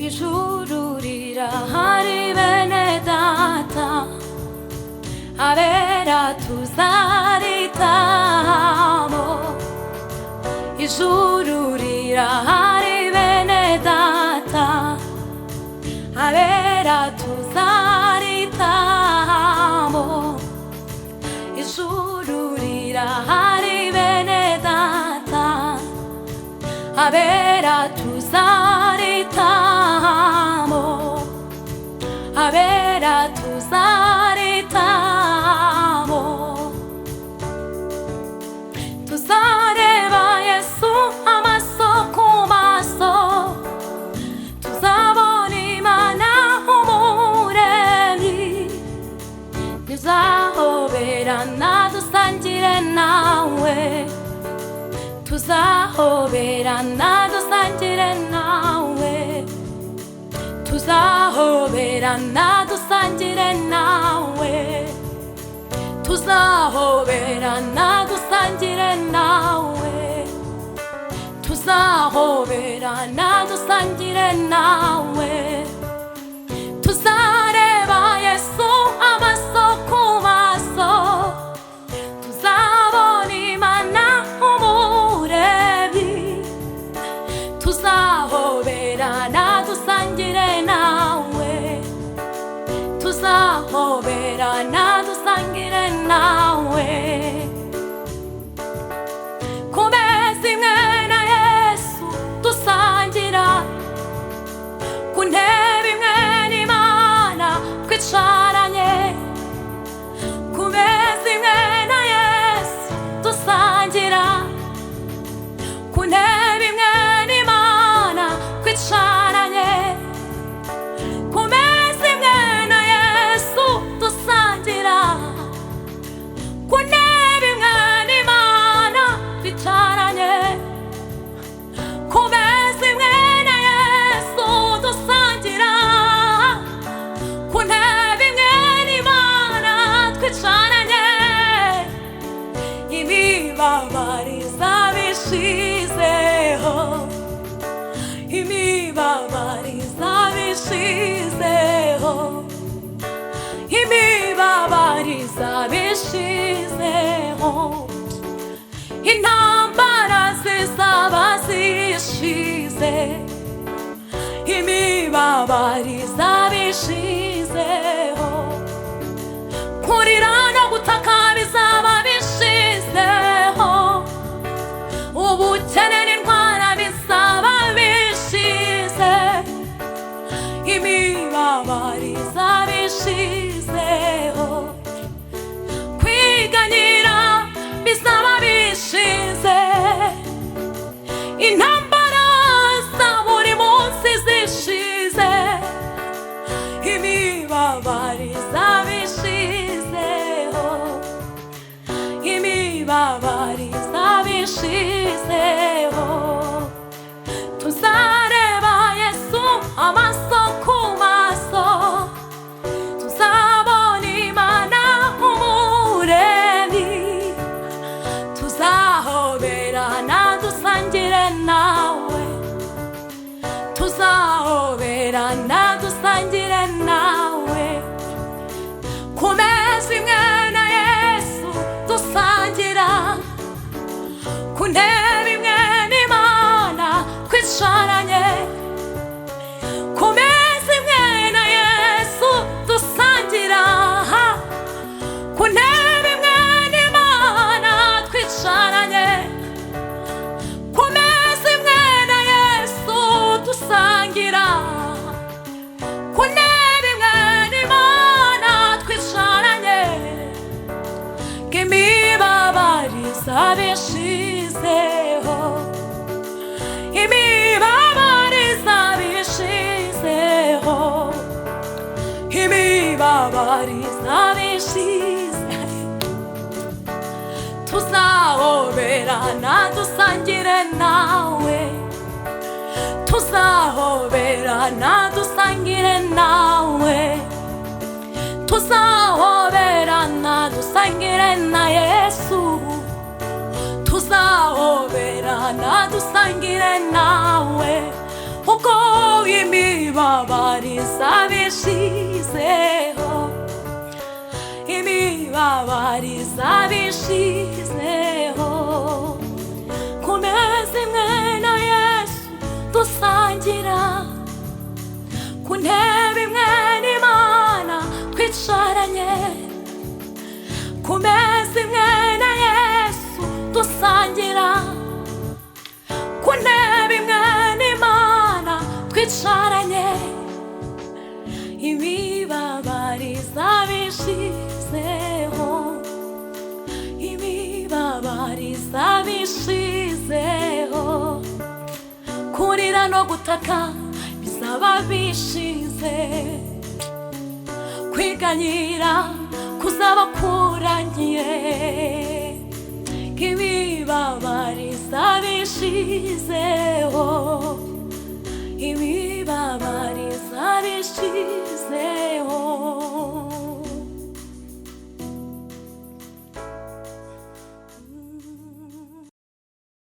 ijuru rirahari bene data, abera tuzaritamo. Ijuru rirahari bene data, abera tuzaritamo. Ijuru rirahari bene data, abera tuzaritamo. Abera tuzaritamo. Tuzareba Yesu amaso ku maso, tuzabona Imana umuremyi. Tuzahoberana dusangire nawe, tuzahoberana dusangire nawe, tuzahoberana dusangire nawe, tuzahoberana dusangire nawe, tuzahoberana dusangire nawe. Tuzareba Yesu amaso ku maso, tuzabona Imana umuremyi. Tuzahoberana dusangire nawe, tuzahoberana dusangire nawe. Ku meza imwe na Yesu dusangira, ku ntebe imwe n'Imana twicaranye. Ku meza imwe na Yesu dusangira, ku ntebe imwe n'Imana twicaranye. Ku meza imwe na Yesu dusangira, ku ntebe imwe n'Imana twicaranye. Ku meza imwe na Yesu dusangira, ku ntebe imwe n'Imana twicaranye. Imibabariza bishizeho, imibabariza bishizeho, imibabariza bishizeho. Intambara zizaba zishize, imibabariza bishizeho. Kurira no gutaka bizaba bishizeho, ubukene n'indwara bizaba bishize. Imibabariza bishizeho, kwiganyira bizaba bishize. Intambara za buri munsi zishize, imibabariza bishizeho, imibabariza bishizeho. Tuzareba Yesu amaso ku maso, tuzabona Imana umuremyi. Tuzahoberana dusangire nawe, tuzahoberana dusangire nawe. Ku meza imwe na Yesu dusangira, ku ntebe imwe n'Imana twicaranye. Ku meza imwe na Yesu dusangira, ku ntebe imwe n'Imana twicaranye. Ku meza imwe na Yesu dusangira, ku ntebe imwe n'Imana twicaranye. Imibabariza bishizeho, imibabariza bishizeho, imibabariza bishizeho. Tuzaho tuzahoberana dusangire nawe, tuzahoberana dusangire nawe, tuzahoberana dusangire na Yesu, tuzahoberana dusangire nawe, uko imibabaro izaba ishizeho, imibabaro izaba ishizeho, ku meza imwe na Yesu dusangira, ku ntebe imwe n'Imana twicaranye, ku meza imwe na Yesu dusangira, ku ntebe imwe n'Imana twicaranye, imibabaro izaba ishizeho, imibabaro izaba ishizeho, kurira no gutaka bizaba bishize, kwiganyira kuzaba kurangiye, imibabaro izaba ishizeho, imibabaro izaba ishizeho.